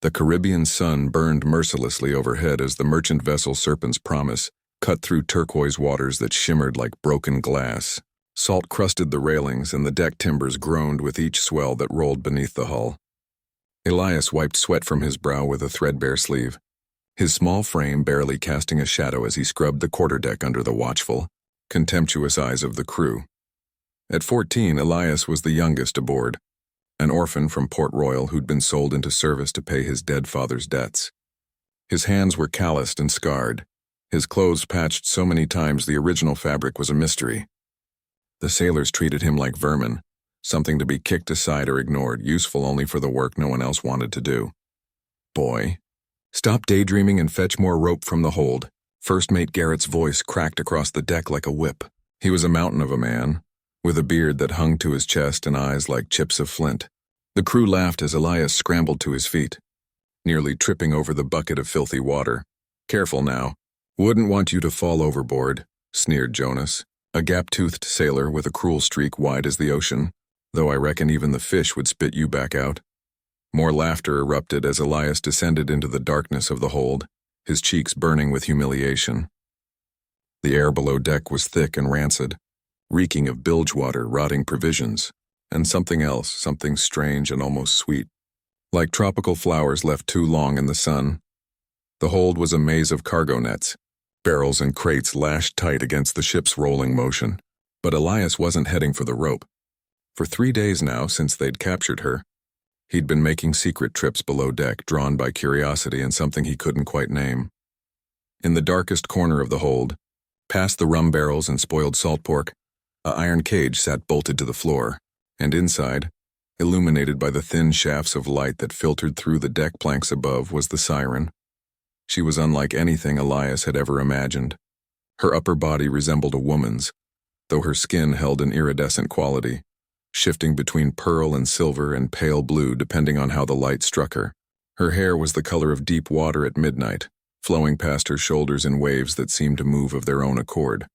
The Caribbean sun burned mercilessly overhead as the merchant vessel Serpent's Promise cut through turquoise waters that shimmered like broken glass. Salt crusted the railings and the deck timbers groaned with each swell that rolled beneath the hull. Elias wiped sweat from his brow with a threadbare sleeve, his small frame barely casting a shadow as he scrubbed the quarterdeck under the watchful, contemptuous eyes of the crew. At 14, Elias was the youngest aboard, an orphan from Port Royal who'd been sold into service to pay his dead father's debts. His hands were calloused and scarred, his clothes patched so many times the original fabric was a mystery. The sailors treated him like vermin, something to be kicked aside or ignored, useful only for the work no one else wanted to do. "Boy, stop daydreaming and fetch more rope from the hold." First Mate Garrett's voice cracked across the deck like a whip. He was a mountain of a man, with a beard that hung to his chest and eyes like chips of flint. The crew laughed as Elias scrambled to his feet, nearly tripping over the bucket of filthy water. "Careful now. Wouldn't want you to fall overboard," sneered Jonas, a gap-toothed sailor with a cruel streak wide as the ocean, "though I reckon even the fish would spit you back out." More laughter erupted as Elias descended into the darkness of the hold, his cheeks burning with humiliation. The air below deck was thick and rancid, reeking of bilge water, rotting provisions, and something else, something strange and almost sweet, like tropical flowers left too long in the sun. The hold was a maze of cargo nets, barrels and crates lashed tight against the ship's rolling motion. But Elias wasn't heading for the rope. For 3 days now, since they'd captured her, he'd been making secret trips below deck, drawn by curiosity and something he couldn't quite name. In the darkest corner of the hold, past the rum barrels and spoiled salt pork, a iron cage sat bolted to the floor, and inside, illuminated by the thin shafts of light that filtered through the deck planks above, was the Siren. She was unlike anything Elias had ever imagined. Her upper body resembled a woman's, though her skin held an iridescent quality, shifting between pearl and silver and pale blue depending on how the light struck her. Her hair was the color of deep water at midnight, flowing past her shoulders in waves that seemed to move of their own accord.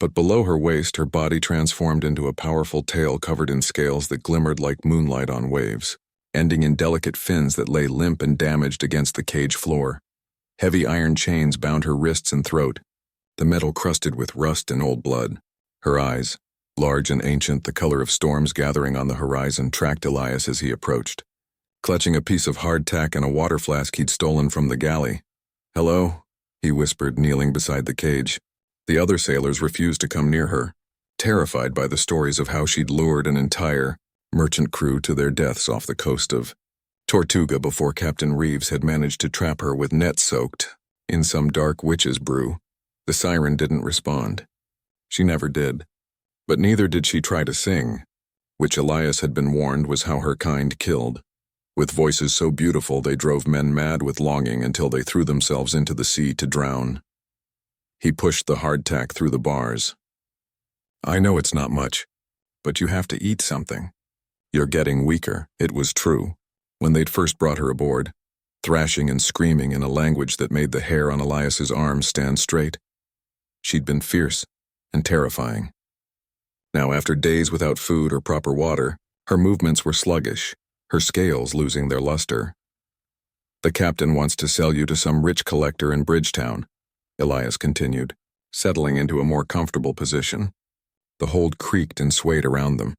But below her waist, her body transformed into a powerful tail covered in scales that glimmered like moonlight on waves, ending in delicate fins that lay limp and damaged against the cage floor. Heavy iron chains bound her wrists and throat, the metal crusted with rust and old blood. Her eyes, large and ancient, the color of storms gathering on the horizon, tracked Elias as he approached, clutching a piece of hardtack and a water flask he'd stolen from the galley. "Hello," he whispered, kneeling beside the cage. The other sailors refused to come near her, terrified by the stories of how she'd lured an entire merchant crew to their deaths off the coast of Tortuga before Captain Reeves had managed to trap her with nets soaked in some dark witch's brew. The Siren didn't respond. She never did. But neither did she try to sing, which Elias had been warned was how her kind killed. With voices so beautiful they drove men mad with longing until they threw themselves into the sea to drown. He pushed the hardtack through the bars. "I know it's not much, but you have to eat something. You're getting weaker." It was true. When they'd first brought her aboard, thrashing and screaming in a language that made the hair on Elias's arms stand straight, she'd been fierce and terrifying. Now, after days without food or proper water, her movements were sluggish, her scales losing their luster. "The captain wants to sell you to some rich collector in Bridgetown," Elias continued, settling into a more comfortable position. The hold creaked and swayed around them.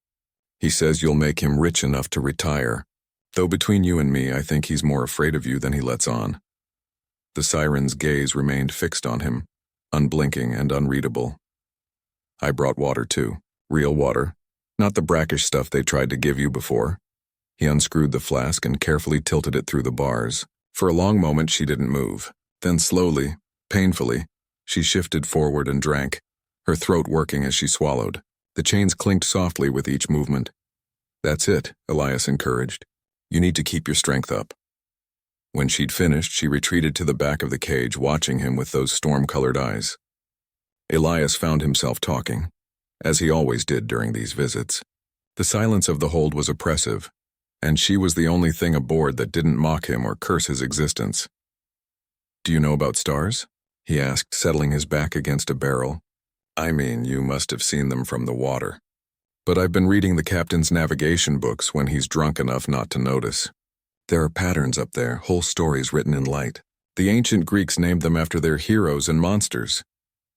"He says you'll make him rich enough to retire. Though between you and me, I think he's more afraid of you than he lets on." The Siren's gaze remained fixed on him, unblinking and unreadable. "I brought water too. Real water. Not the brackish stuff they tried to give you before." He unscrewed the flask and carefully tilted it through the bars. For a long moment she didn't move. Then slowly, painfully, she shifted forward and drank, her throat working as she swallowed. The chains clinked softly with each movement. "That's it," Elias encouraged. "You need to keep your strength up." When she'd finished, she retreated to the back of the cage, watching him with those storm-colored eyes. Elias found himself talking, as he always did during these visits. The silence of the hold was oppressive, and she was the only thing aboard that didn't mock him or curse his existence. "Do you know about stars?" he asked, settling his back against a barrel. "I mean, you must have seen them from the water. But I've been reading the captain's navigation books when he's drunk enough not to notice." There are patterns up there, whole stories written in light. The ancient Greeks named them after their heroes and monsters.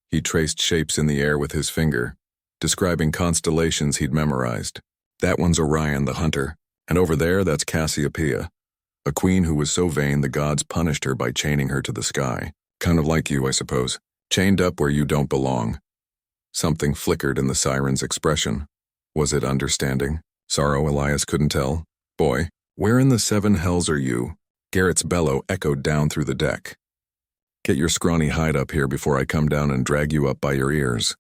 He traced shapes in the air with his finger, describing constellations he'd memorized. That one's Orion the hunter, and over there that's Cassiopeia, a queen who was so vain the gods punished her by chaining her to the sky. Kind of like you, I suppose. Chained up where you don't belong. Something flickered in the siren's expression. Was it understanding? Sorrow? Elias couldn't tell. Boy, where in the seven hells are you? Garrett's bellow echoed down through the deck. Get your scrawny hide up here before I come down and drag you up by your ears.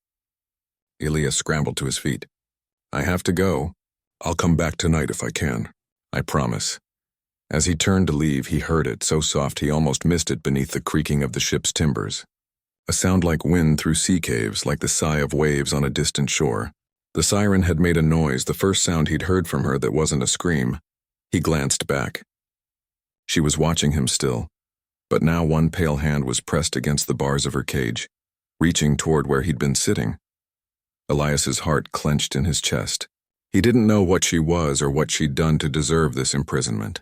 Elias scrambled to his feet. I have to go. I'll come back tonight if I can. I promise. As he turned to leave, he heard it, so soft he almost missed it beneath the creaking of the ship's timbers. A sound like wind through sea caves, like the sigh of waves on a distant shore. The siren had made a noise, the first sound he'd heard from her that wasn't a scream. He glanced back. She was watching him still, but now one pale hand was pressed against the bars of her cage, reaching toward where he'd been sitting. Elias's heart clenched in his chest. He didn't know what she was or what she'd done to deserve this imprisonment.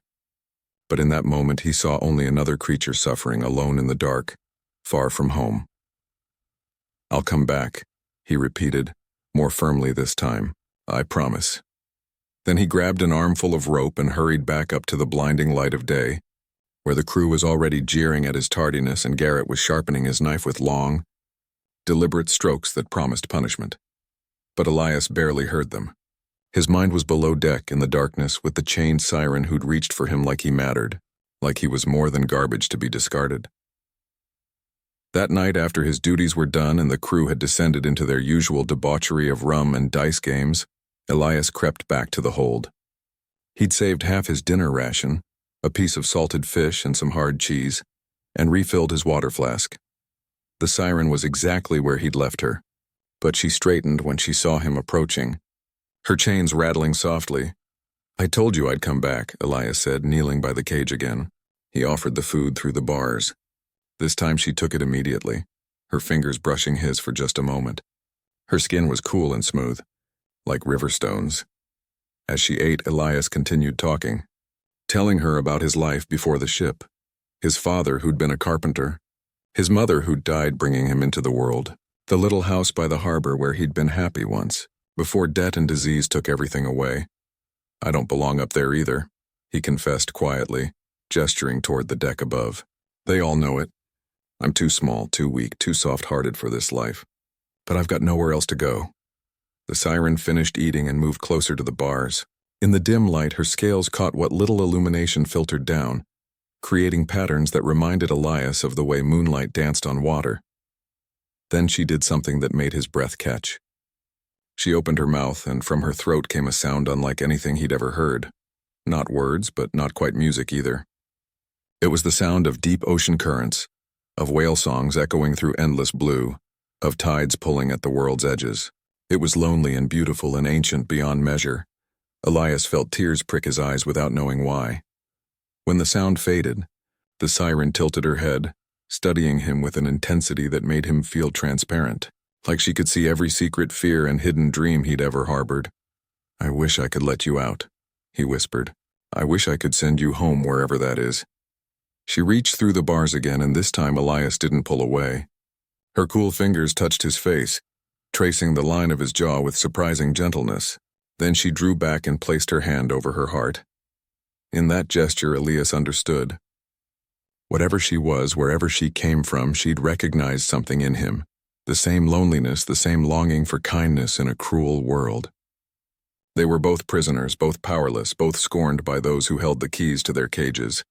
But in that moment he saw only another creature suffering alone in the dark, far from home. I'll come back, he repeated, more firmly this time. I promise. Then he grabbed an armful of rope and hurried back up to the blinding light of day, where the crew was already jeering at his tardiness and Garrett was sharpening his knife with long, deliberate strokes that promised punishment. But Elias barely heard them. His mind was below deck in the darkness with the chained siren who'd reached for him like he mattered, like he was more than garbage to be discarded. That night, after his duties were done and the crew had descended into their usual debauchery of rum and dice games, Elias crept back to the hold. He'd saved half his dinner ration, a piece of salted fish and some hard cheese, and refilled his water flask. The siren was exactly where he'd left her, but she straightened when she saw him approaching, her chains rattling softly. I told you I'd come back, Elias said, kneeling by the cage again. He offered the food through the bars. This time she took it immediately, her fingers brushing his for just a moment. Her skin was cool and smooth, like river stones. As she ate, Elias continued talking, telling her about his life before the ship, his father who'd been a carpenter, his mother who'd died bringing him into the world, the little house by the harbor where he'd been happy once, before debt and disease took everything away. I don't belong up there either, he confessed quietly, gesturing toward the deck above. They all know it. I'm too small, too weak, too soft-hearted for this life. But I've got nowhere else to go. The siren finished eating and moved closer to the bars. In the dim light, her scales caught what little illumination filtered down, creating patterns that reminded Elias of the way moonlight danced on water. Then she did something that made his breath catch. She opened her mouth, and from her throat came a sound unlike anything he'd ever heard. Not words, but not quite music either. It was the sound of deep ocean currents, of whale songs echoing through endless blue, of tides pulling at the world's edges. It was lonely and beautiful and ancient beyond measure. Elias felt tears prick his eyes without knowing why. When the sound faded, the siren tilted her head, studying him with an intensity that made him feel transparent, like she could see every secret fear and hidden dream he'd ever harbored. I wish I could let you out, he whispered. I wish I could send you home wherever that is. She reached through the bars again, and this time Elias didn't pull away. Her cool fingers touched his face, tracing the line of his jaw with surprising gentleness. Then she drew back and placed her hand over her heart. In that gesture, Elias understood. Whatever she was, wherever she came from, she'd recognized something in him. The same loneliness, the same longing for kindness in a cruel world. They were both prisoners, both powerless, both scorned by those who held the keys to their cages.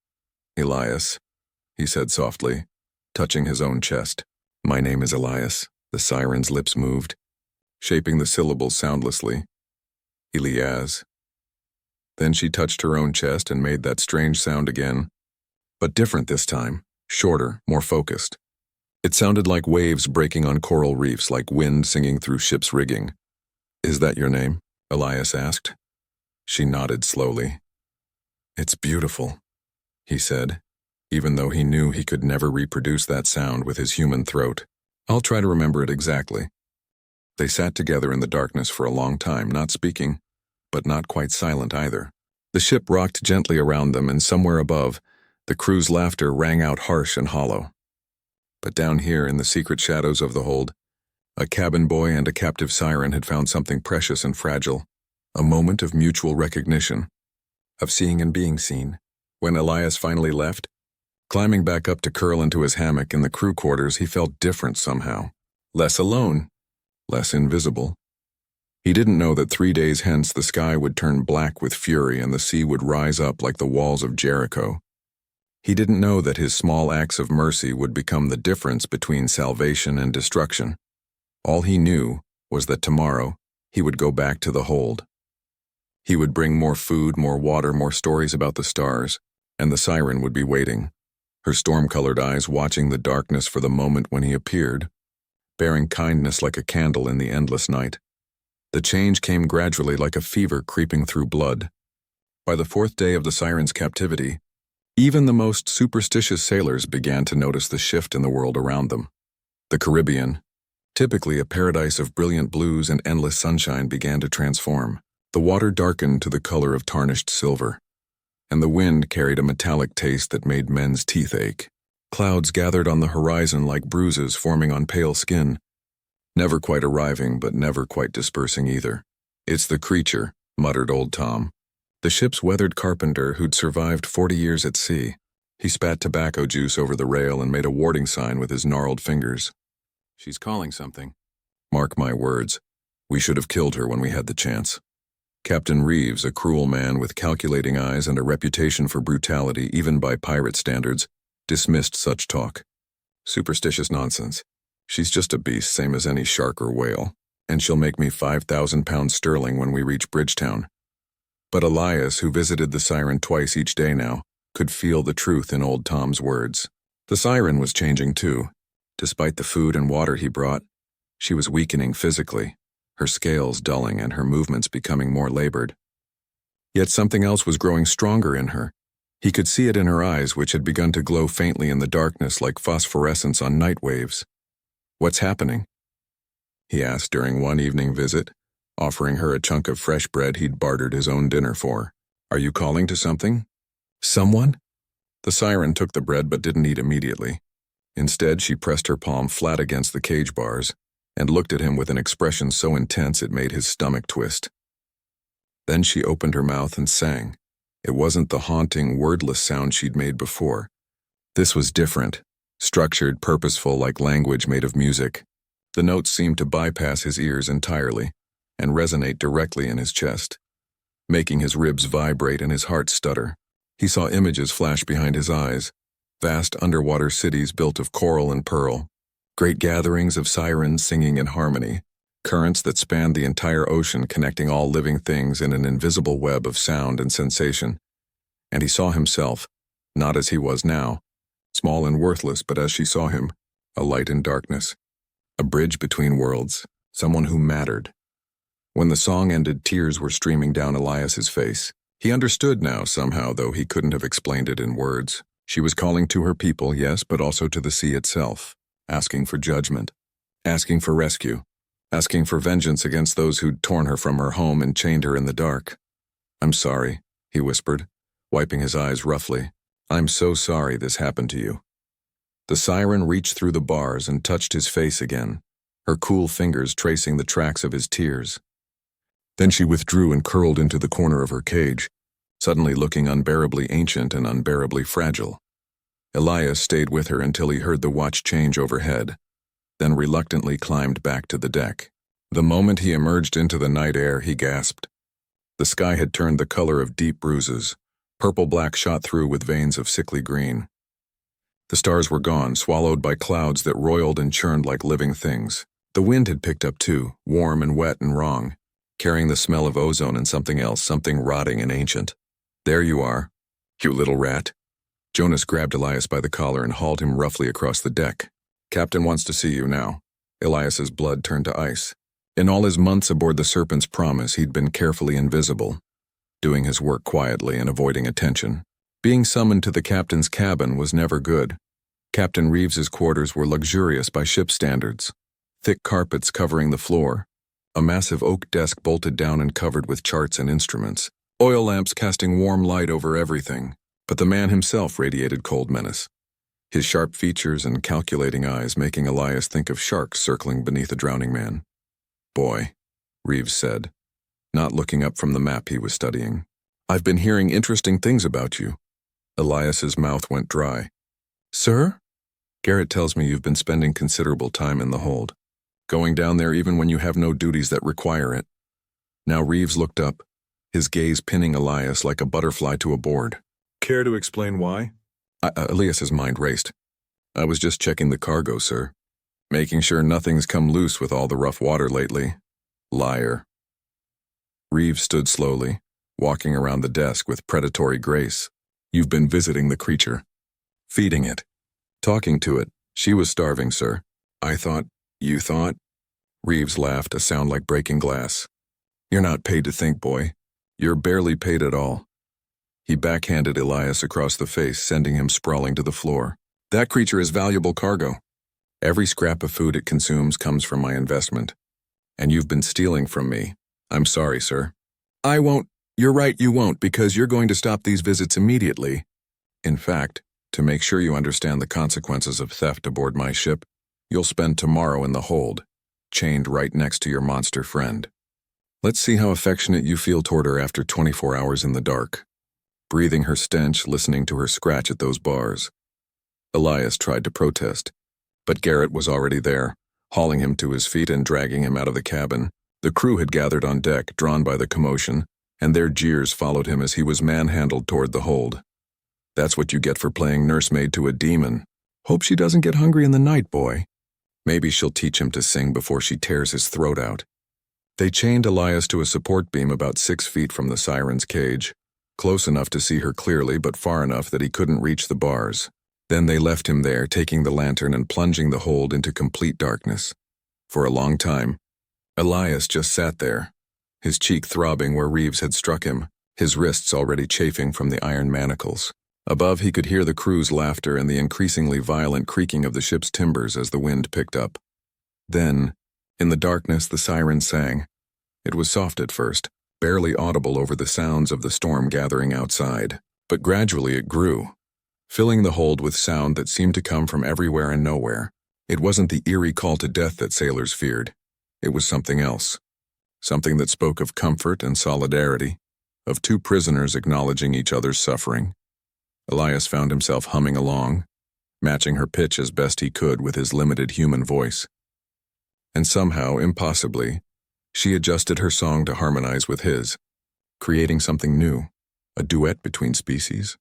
Elias, he said softly, touching his own chest. My name is Elias. The siren's lips moved, shaping the syllables soundlessly. Elias. Then she touched her own chest and made that strange sound again, but different this time, shorter, more focused. It sounded like waves breaking on coral reefs, like wind singing through ship's rigging. Is that your name? Elias asked. She nodded slowly. It's beautiful, he said, even though he knew he could never reproduce that sound with his human throat. I'll try to remember it exactly. They sat together in the darkness for a long time, not speaking, but not quite silent either. The ship rocked gently around them, and somewhere above, the crew's laughter rang out harsh and hollow. But down here in the secret shadows of the hold, a cabin boy and a captive Siren had found something precious and fragile, a moment of mutual recognition, of seeing and being seen. When Elias finally left, climbing back up to curl into his hammock in the crew quarters, he felt different somehow. Less alone, less invisible. He didn't know that 3 days hence the sky would turn black with fury and the sea would rise up like the walls of Jericho. He didn't know that his small acts of mercy would become the difference between salvation and destruction. All he knew was that tomorrow he would go back to the hold. He would bring more food, more water, more stories about the stars, and the Siren would be waiting, her storm-colored eyes watching the darkness for the moment when he appeared, bearing kindness like a candle in the endless night. The change came gradually like a fever creeping through blood. By the 4th day of the Siren's captivity, even the most superstitious sailors began to notice the shift in the world around them. The Caribbean, typically a paradise of brilliant blues and endless sunshine, began to transform. The water darkened to the color of tarnished silver, and the wind carried a metallic taste that made men's teeth ache. Clouds gathered on the horizon like bruises forming on pale skin, never quite arriving but never quite dispersing either. "It's the creature," muttered old Tom, the ship's weathered carpenter who'd survived 40 years at sea. He spat tobacco juice over the rail and made a warning sign with his gnarled fingers. "She's calling something. Mark my words, we should have killed her when we had the chance." Captain Reeves, a cruel man with calculating eyes and a reputation for brutality even by pirate standards, dismissed such talk. "Superstitious nonsense. She's just a beast, same as any shark or whale, and she'll make me 5,000 pounds sterling when we reach Bridgetown." But Elias, who visited the Siren twice each day now, could feel the truth in old Tom's words. The Siren was changing too. Despite the food and water he brought, she was weakening physically, her scales dulling and her movements becoming more labored. Yet something else was growing stronger in her. He could see it in her eyes, which had begun to glow faintly in the darkness like phosphorescence on night waves. "What's happening?" he asked during one evening visit, offering her a chunk of fresh bread he'd bartered his own dinner for. "Are you calling to something? Someone?" The Siren took the bread but didn't eat immediately. Instead, she pressed her palm flat against the cage bars and looked at him with an expression so intense it made his stomach twist. Then she opened her mouth and sang. It wasn't the haunting, wordless sound she'd made before. This was different, structured, purposeful, like language made of music. The notes seemed to bypass his ears entirely and resonate directly in his chest, making his ribs vibrate and his heart stutter. He saw images flash behind his eyes, vast underwater cities built of coral and pearl, great gatherings of sirens singing in harmony, currents that spanned the entire ocean connecting all living things in an invisible web of sound and sensation. And he saw himself, not as he was now, small and worthless, but as she saw him, a light in darkness, a bridge between worlds, someone who mattered. When the song ended, tears were streaming down Elias's face. He understood now somehow, though he couldn't have explained it in words. She was calling to her people, yes, but also to the sea itself, asking for judgment, asking for rescue, asking for vengeance against those who'd torn her from her home and chained her in the dark. "I'm sorry," he whispered, wiping his eyes roughly. "I'm so sorry this happened to you." The Siren reached through the bars and touched his face again, her cool fingers tracing the tracks of his tears. Then she withdrew and curled into the corner of her cage, suddenly looking unbearably ancient and unbearably fragile. Elias stayed with her until he heard the watch change overhead, then reluctantly climbed back to the deck. The moment he emerged into the night air, he gasped. The sky had turned the color of deep bruises, purple-black shot through with veins of sickly green. The stars were gone, swallowed by clouds that roiled and churned like living things. The wind had picked up too, warm and wet and wrong, carrying the smell of ozone and something else, something rotting and ancient. "There you are, you little rat." Jonas grabbed Elias by the collar and hauled him roughly across the deck. "Captain wants to see you now." Elias's blood turned to ice. In all his months aboard the Serpent's Promise, he'd been carefully invisible, doing his work quietly and avoiding attention. Being summoned to the captain's cabin was never good. Captain Reeves's quarters were luxurious by ship standards. Thick carpets covering the floor, a massive oak desk bolted down and covered with charts and instruments. oil lamps casting warm light over everything, but the man himself radiated cold menace. His sharp features and calculating eyes making Elias think of sharks circling beneath a drowning man. "Boy," Reeves said, not looking up from the map he was studying. "I've been hearing interesting things about you." Elias's mouth went dry. "Sir?" "Garrett tells me you've been spending considerable time in the hold, going down there even when you have no duties that require it." Now Reeves looked up, his gaze pinning Elias like a butterfly to a board. "Care to explain why?" Elias's mind raced. "I was just checking the cargo, sir. Making sure nothing's come loose with all the rough water lately." "Liar." Reeves stood slowly, walking around the desk with predatory grace. "You've been visiting the creature. Feeding it. Talking to it. She was starving, sir." You thought?" Reeves laughed, a sound like breaking glass. "You're not paid to think, boy. You're barely paid at all." He backhanded Elias across the face, sending him sprawling to the floor. "That creature is valuable cargo. Every scrap of food it consumes comes from my investment. And you've been stealing from me. I'm sorry, sir." "I won't." "You're right, you won't, because you're going to stop these visits immediately. In fact, to make sure you understand the consequences of theft aboard my ship, you'll spend tomorrow in the hold, chained right next to your monster friend. Let's see how affectionate you feel toward her after 24 hours in the dark." Breathing her stench, listening to her scratch at those bars. Elias tried to protest, but Garrett was already there, hauling him to his feet and dragging him out of the cabin. The crew had gathered on deck, drawn by the commotion, and their jeers followed him as he was manhandled toward the hold. "That's what you get for playing nursemaid to a demon. Hope she doesn't get hungry in the night, boy. Maybe she'll teach him to sing before she tears his throat out." They chained Elias to a support beam about 6 feet from the Siren's cage, close enough to see her clearly but far enough that he couldn't reach the bars. Then they left him there, taking the lantern and plunging the hold into complete darkness. For a long time, Elias just sat there, his cheek throbbing where Reeves had struck him, his wrists already chafing from the iron manacles. Above, he could hear the crew's laughter and the increasingly violent creaking of the ship's timbers as the wind picked up. Then, in the darkness, the siren sang. It was soft at first, barely audible over the sounds of the storm gathering outside, but gradually it grew, filling the hold with sound that seemed to come from everywhere and nowhere. It wasn't the eerie call to death that sailors feared. It was something else. Something that spoke of comfort and solidarity, of two prisoners acknowledging each other's suffering. Elias found himself humming along, matching her pitch as best he could with his limited human voice. And somehow, impossibly, she adjusted her song to harmonize with his, creating something new, a duet between species,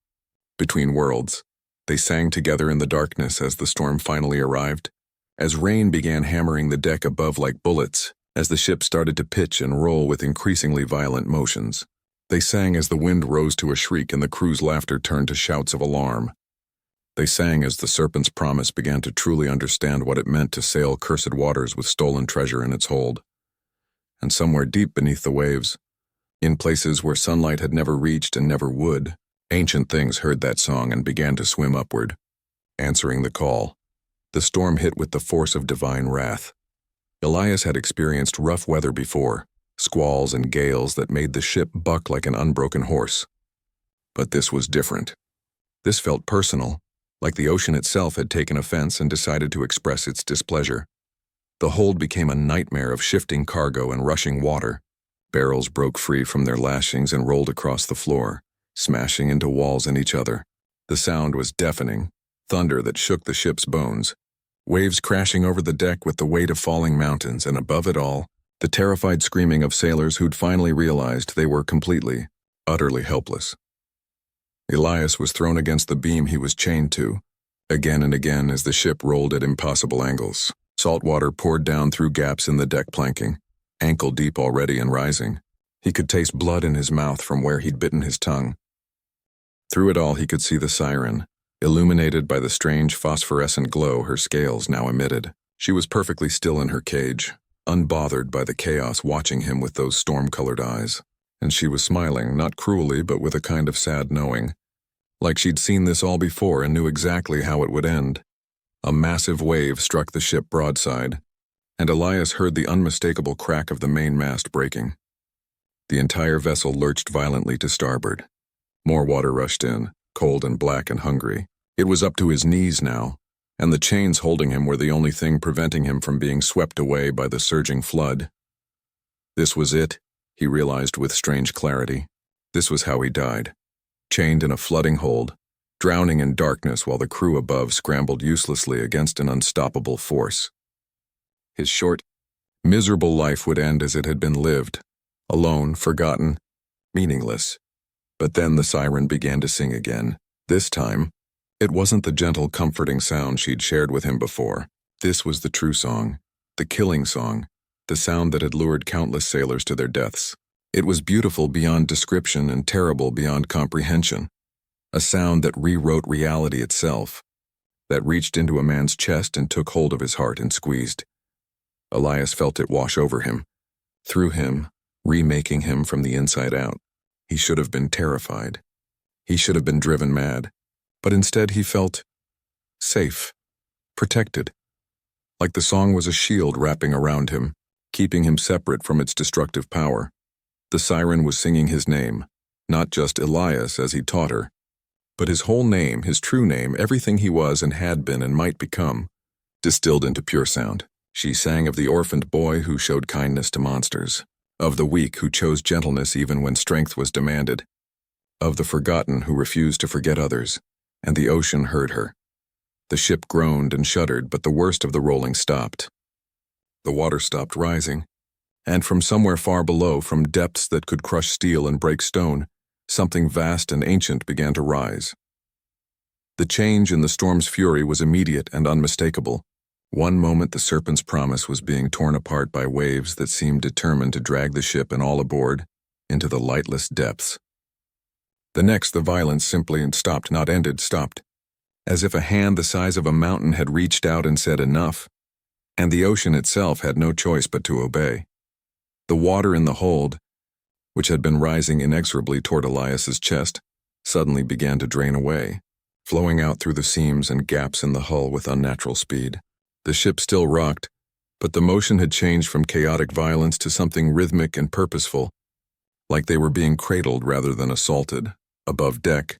between worlds. They sang together in the darkness as the storm finally arrived, as rain began hammering the deck above like bullets, as the ship started to pitch and roll with increasingly violent motions. They sang as the wind rose to a shriek and the crew's laughter turned to shouts of alarm. They sang as the Serpent's promise began to truly understand what it meant to sail cursed waters with stolen treasure in its hold. And somewhere deep beneath the waves, in places where sunlight had never reached and never would, ancient things heard that song and began to swim upward, answering the call. The storm hit with the force of divine wrath. Elias had experienced rough weather before, squalls and gales that made the ship buck like an unbroken horse. But this was different. This felt personal, like the ocean itself had taken offense and decided to express its displeasure. The hold became a nightmare of shifting cargo and rushing water. Barrels broke free from their lashings and rolled across the floor, smashing into walls and each other. The sound was deafening, thunder that shook the ship's bones, waves crashing over the deck with the weight of falling mountains, and above it all, the terrified screaming of sailors who'd finally realized they were completely, utterly helpless. Elias was thrown against the beam he was chained to, again and again as the ship rolled at impossible angles. Salt water poured down through gaps in the deck planking, ankle deep already and rising. He could taste blood in his mouth from where he'd bitten his tongue. Through it all he could see the Siren, illuminated by the strange phosphorescent glow her scales now emitted. She was perfectly still in her cage, unbothered by the chaos watching him with those storm-colored eyes. And she was smiling, not cruelly but with a kind of sad knowing, like she'd seen this all before and knew exactly how it would end. A massive wave struck the ship broadside, and Elias heard the unmistakable crack of the mainmast breaking. The entire vessel lurched violently to starboard. More water rushed in, cold and black and hungry. It was up to his knees now, and the chains holding him were the only thing preventing him from being swept away by the surging flood. This was it, he realized with strange clarity. This was how he died, chained in a flooding hold, drowning in darkness while the crew above scrambled uselessly against an unstoppable force. His short, miserable life would end as it had been lived, alone, forgotten, meaningless. But then the siren began to sing again. This time, it wasn't the gentle, comforting sound she'd shared with him before. This was the true song, the killing song, the sound that had lured countless sailors to their deaths. It was beautiful beyond description and terrible beyond comprehension. A sound that rewrote reality itself, that reached into a man's chest and took hold of his heart and squeezed. Elias felt it wash over him, through him, remaking him from the inside out. He should have been terrified. He should have been driven mad. But instead he felt safe, protected, like the song was a shield wrapping around him, keeping him separate from its destructive power. The siren was singing his name, not just Elias as he taught her, but his whole name, his true name, everything he was and had been and might become, distilled into pure sound. She sang of the orphaned boy who showed kindness to monsters, of the weak who chose gentleness even when strength was demanded, of the forgotten who refused to forget others, and the ocean heard her. The ship groaned and shuddered, but the worst of the rolling stopped. The water stopped rising, and from somewhere far below, from depths that could crush steel and break stone, something vast and ancient began to rise. The change in the storm's fury was immediate and unmistakable. One moment the Serpent's promise was being torn apart by waves that seemed determined to drag the ship and all aboard into the lightless depths. The next, the violence simply stopped, not ended, stopped, as if a hand the size of a mountain had reached out and said enough, and the ocean itself had no choice but to obey. The water in the hold, which had been rising inexorably toward Elias's chest, suddenly began to drain away, flowing out through the seams and gaps in the hull with unnatural speed. The ship still rocked, but the motion had changed from chaotic violence to something rhythmic and purposeful, like they were being cradled rather than assaulted. Above deck,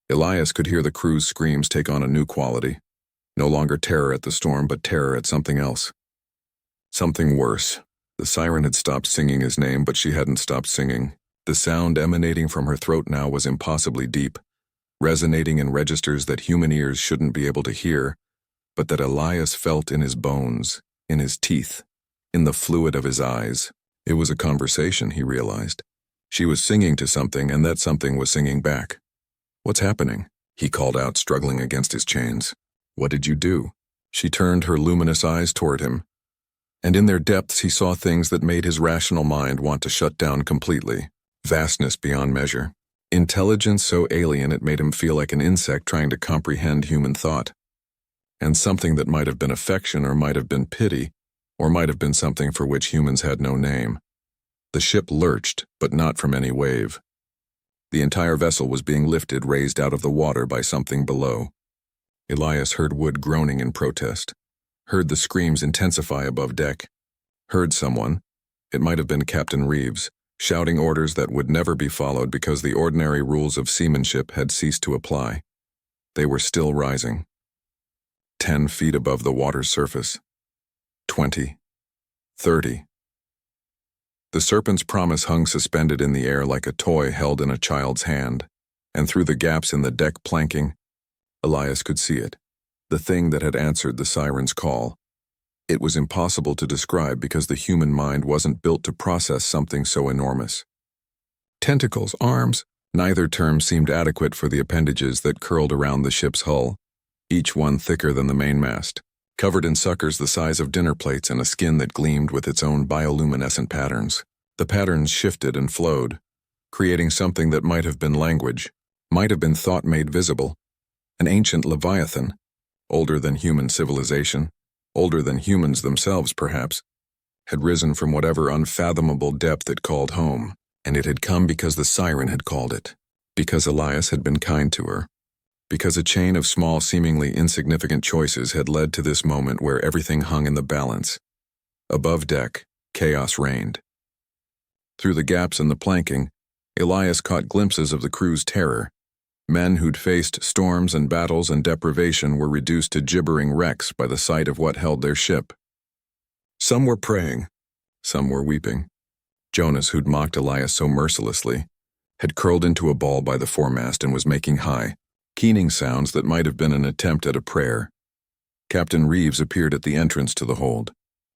Elias could hear the crew's screams take on a new quality. No longer terror at the storm, but terror at something else. Something worse. The siren had stopped singing his name, but she hadn't stopped singing. The sound emanating from her throat now was impossibly deep, resonating in registers that human ears shouldn't be able to hear, but that Elias felt in his bones, in his teeth, in the fluid of his eyes. It was a conversation, he realized. She was singing to something, and that something was singing back. "What's happening?" he called out, struggling against his chains. "What did you do?" She turned her luminous eyes toward him, and in their depths he saw things that made his rational mind want to shut down completely. Vastness beyond measure. Intelligence so alien it made him feel like an insect trying to comprehend human thought. And something that might have been affection or might have been pity, or might have been something for which humans had no name. The ship lurched, but not from any wave. The entire vessel was being lifted, raised out of the water by something below. Elias heard Wood groaning in protest, heard the screams intensify above deck, heard someone, it might have been Captain Reeves, shouting orders that would never be followed because the ordinary rules of seamanship had ceased to apply. They were still rising. 10 feet above the water's surface. 20. 30. The Serpent's promise hung suspended in the air like a toy held in a child's hand, and through the gaps in the deck planking, Elias could see it, the thing that had answered the siren's call. It was impossible to describe because the human mind wasn't built to process something so enormous. Tentacles, arms, neither term seemed adequate for the appendages that curled around the ship's hull, each one thicker than the mainmast, covered in suckers the size of dinner plates and a skin that gleamed with its own bioluminescent patterns. The patterns shifted and flowed, creating something that might have been language, might have been thought made visible. An ancient leviathan, older than human civilization, older than humans themselves perhaps, had risen from whatever unfathomable depth it called home, and it had come because the siren had called it, because Elias had been kind to her, because a chain of small, seemingly insignificant choices had led to this moment where everything hung in the balance. Above deck, chaos reigned. Through the gaps in the planking, Elias caught glimpses of the crew's terror. Men who'd faced storms and battles and deprivation were reduced to gibbering wrecks by the sight of what held their ship. Some were praying, some were weeping. Jonas, who'd mocked Elias so mercilessly, had curled into a ball by the foremast and was making high, keening sounds that might have been an attempt at a prayer. Captain Reeves appeared at the entrance to the hold,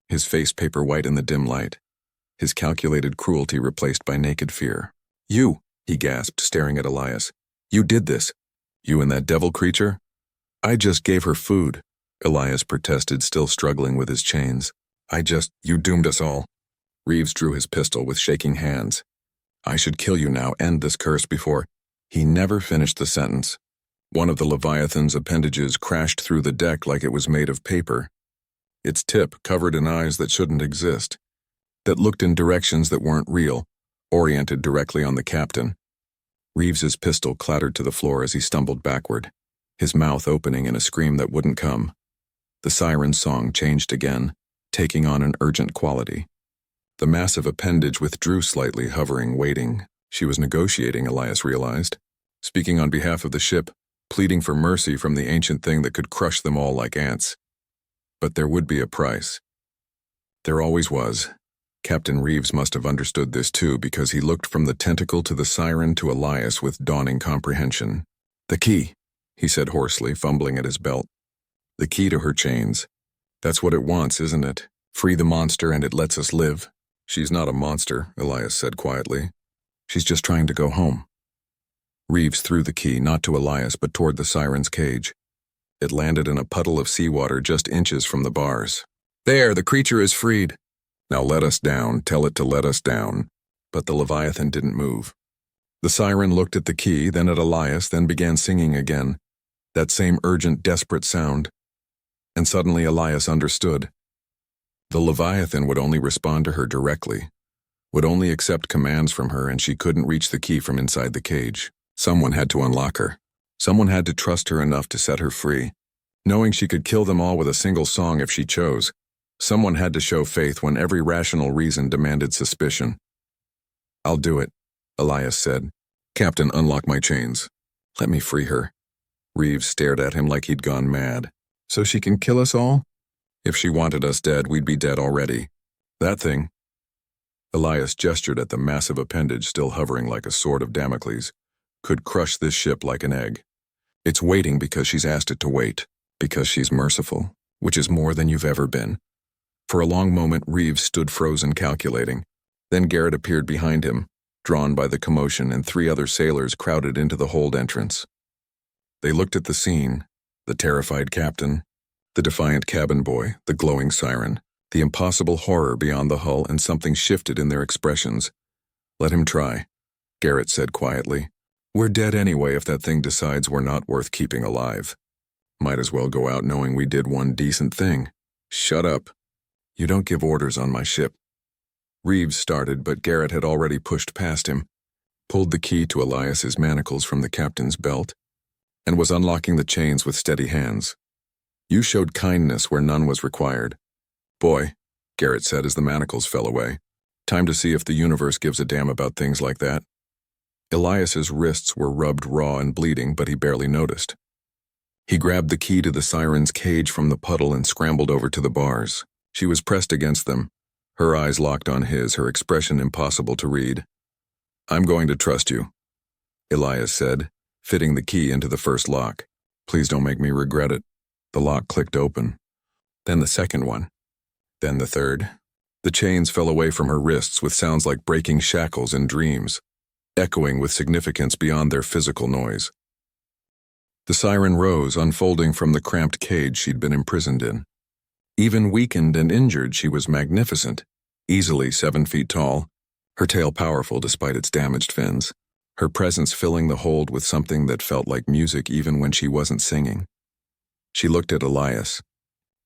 his face paper white in the dim light, his calculated cruelty replaced by naked fear. "You," he gasped, staring at Elias. "You did this. You and that devil creature?" "I just gave her food," Elias protested, still struggling with his chains. You doomed us all." Reeves drew his pistol with shaking hands. "I should kill you now, end this curse before—" He never finished the sentence. One of the Leviathan's appendages crashed through the deck like it was made of paper. Its tip covered in eyes that shouldn't exist, that looked in directions that weren't real, oriented directly on the captain. Reeves's pistol clattered to the floor as he stumbled backward, his mouth opening in a scream that wouldn't come. The siren song changed again, taking on an urgent quality. The massive appendage withdrew slightly, hovering, waiting. She was negotiating, Elias realized, speaking on behalf of the ship, pleading for mercy from the ancient thing that could crush them all like ants. But there would be a price. There always was. Captain Reeves must have understood this too, because he looked from the tentacle to the siren to Elias with dawning comprehension. "The key," he said hoarsely, fumbling at his belt. "The key to her chains. That's what it wants, isn't it? Free the monster and it lets us live." "She's not a monster," Elias said quietly. "She's just trying to go home." Reeves threw the key, not to Elias, but toward the siren's cage. It landed in a puddle of seawater just inches from the bars. "There, the creature is freed. Now let us down, tell it to let us down." But the Leviathan didn't move. The siren looked at the key, then at Elias, then began singing again, that same urgent, desperate sound. And suddenly Elias understood. The Leviathan would only respond to her directly, would only accept commands from her, and she couldn't reach the key from inside the cage. Someone had to unlock her. Someone had to trust her enough to set her free, knowing she could kill them all with a single song if she chose. Someone had to show faith when every rational reason demanded suspicion. "I'll do it," Elias said. "Captain, unlock my chains. Let me free her." Reeves stared at him like he'd gone mad. "So she can kill us all? If she wanted us dead, we'd be dead already. That thing—" Elias gestured at the massive appendage still hovering like a sword of Damocles. "Could crush this ship like an egg. It's waiting because she's asked it to wait, because she's merciful, which is more than you've ever been." For a long moment, Reeves stood frozen, calculating. Then Garrett appeared behind him, drawn by the commotion, and 3 other sailors crowded into the hold entrance. They looked at the scene, the terrified captain, the defiant cabin boy, the glowing siren, the impossible horror beyond the hull, and something shifted in their expressions. "Let him try," Garrett said quietly. "We're dead anyway if that thing decides we're not worth keeping alive. Might as well go out knowing we did one decent thing." "Shut up. You don't give orders on my ship." Reeves started, but Garrett had already pushed past him, pulled the key to Elias's manacles from the captain's belt, and was unlocking the chains with steady hands. "You showed kindness where none was required. Boy," Garrett said as the manacles fell away. "Time to see if the universe gives a damn about things like that." Elias's wrists were rubbed raw and bleeding, but he barely noticed. He grabbed the key to the siren's cage from the puddle and scrambled over to the bars. She was pressed against them, her eyes locked on his, her expression impossible to read. "I'm going to trust you," Elias said, fitting the key into the first lock. "Please don't make me regret it." The lock clicked open. Then the second one. Then the third. The chains fell away from her wrists with sounds like breaking shackles in dreams, echoing with significance beyond their physical noise. The siren rose, unfolding from the cramped cage she'd been imprisoned in. Even weakened and injured, she was magnificent, easily 7 feet tall, her tail powerful despite its damaged fins, her presence filling the hold with something that felt like music even when she wasn't singing. She looked at Elias,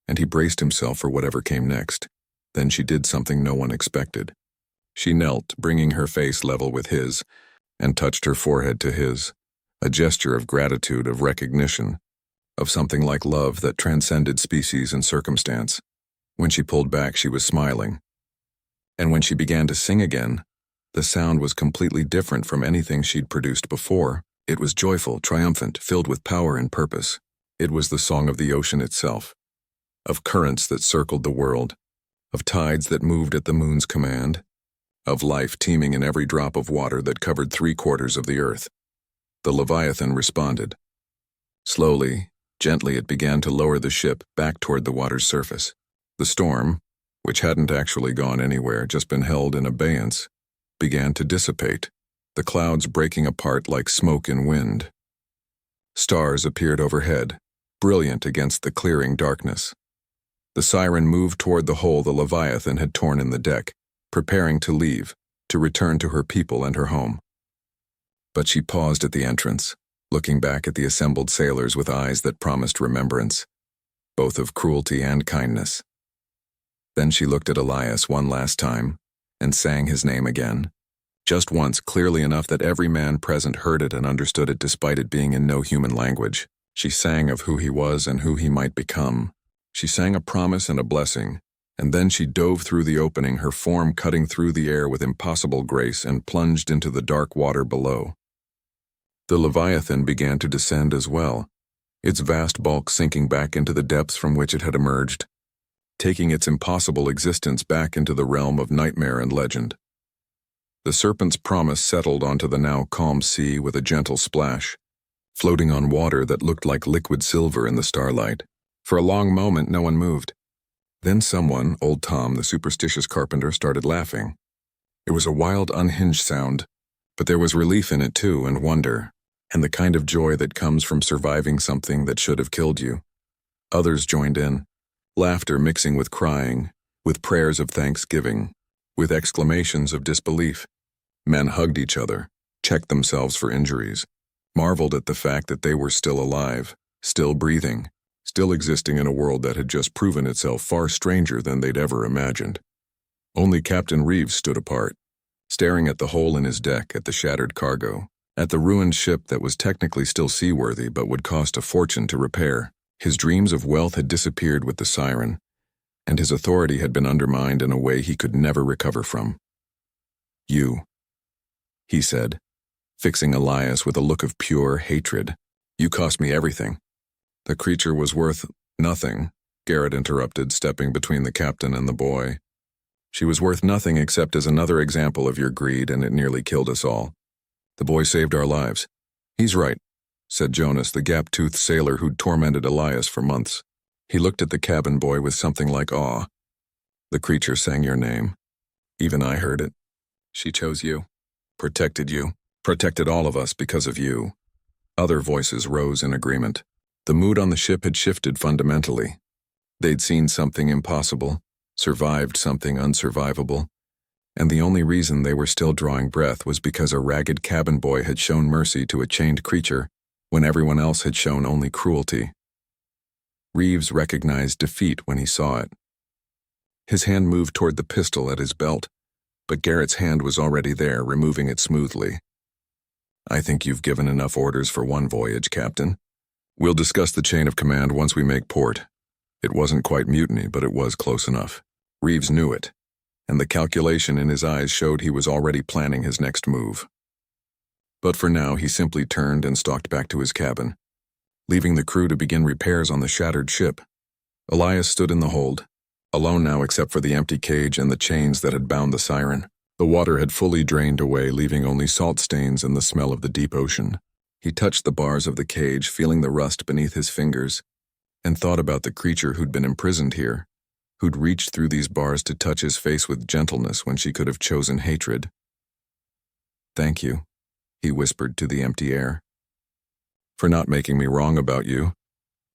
and he braced himself for whatever came next. Then she did something no one expected. She knelt, bringing her face level with his, and touched her forehead to his, a gesture of gratitude, of recognition, of something like love that transcended species and circumstance. When she pulled back, she was smiling. And when she began to sing again, The sound was completely different from anything she'd produced before. It was joyful, triumphant, filled with power and purpose. It was the song of the ocean itself, of currents that circled the world, of tides that moved at the moon's command, of life teeming in every drop of water that covered 3/4 of the earth. The Leviathan responded. Slowly, gently it began to lower the ship back toward the water's surface. The storm, which hadn't actually gone anywhere, just been held in abeyance, began to dissipate, the clouds breaking apart like smoke in wind. Stars appeared overhead, brilliant against the clearing darkness. The Siren moved toward the hole the Leviathan had torn in the deck, preparing to leave, to return to her people and her home. But she paused at the entrance, looking back at the assembled sailors with eyes that promised remembrance, both of cruelty and kindness. Then she looked at Elias one last time, and sang his name again, just once, clearly enough that every man present heard it and understood it despite it being in no human language. She sang of who he was and who he might become. She sang a promise and a blessing, and then she dove through the opening, her form cutting through the air with impossible grace, and plunged into the dark water below. The Leviathan began to descend as well, its vast bulk sinking back into the depths from which it had emerged, taking its impossible existence back into the realm of nightmare and legend. The serpent's promise settled onto the now calm sea with a gentle splash, floating on water that looked like liquid silver in the starlight. For a long moment, no one moved. Then someone, old Tom, the superstitious carpenter, started laughing. It was a wild, unhinged sound, but there was relief in it too, and wonder, and the kind of joy that comes from surviving something that should have killed you. Others joined in, laughter mixing with crying, with prayers of thanksgiving, with exclamations of disbelief. Men hugged each other, checked themselves for injuries, marveled at the fact that they were still alive, still breathing, still existing in a world that had just proven itself far stranger than they'd ever imagined. Only Captain Reeves stood apart, staring at the hole in his deck, at the shattered cargo, at the ruined ship that was technically still seaworthy but would cost a fortune to repair. His dreams of wealth had disappeared with the Siren, and his authority had been undermined in a way he could never recover from. "You," he said, fixing Elias with a look of pure hatred. "You cost me everything." "The creature was worth nothing," Garrett interrupted, stepping between the captain and the boy. "She was worth nothing except as another example of your greed, and it nearly killed us all. The boy saved our lives." "He's right," said Jonas, the gap-toothed sailor who'd tormented Elias for months. He looked at the cabin boy with something like awe. "The creature sang your name. Even I heard it. She chose you, protected you, protected all of us because of you." Other voices rose in agreement. The mood on the ship had shifted fundamentally. They'd seen something impossible, survived something unsurvivable, and the only reason they were still drawing breath was because a ragged cabin boy had shown mercy to a chained creature when everyone else had shown only cruelty. Reeves recognized defeat when he saw it. His hand moved toward the pistol at his belt, but Garrett's hand was already there, removing it smoothly. "I think you've given enough orders for one voyage, Captain. We'll discuss the chain of command once we make port." It wasn't quite mutiny, but it was close enough. Reeves knew it, and the calculation in his eyes showed he was already planning his next move. But for now, he simply turned and stalked back to his cabin, leaving the crew to begin repairs on the shattered ship. Elias stood in the hold, alone now except for the empty cage and the chains that had bound the Siren. The water had fully drained away, leaving only salt stains and the smell of the deep ocean. He touched the bars of the cage, feeling the rust beneath his fingers, and thought about the creature who'd been imprisoned here, who'd reached through these bars to touch his face with gentleness when she could have chosen hatred. "Thank you," he whispered to the empty air, "for not making me wrong about you."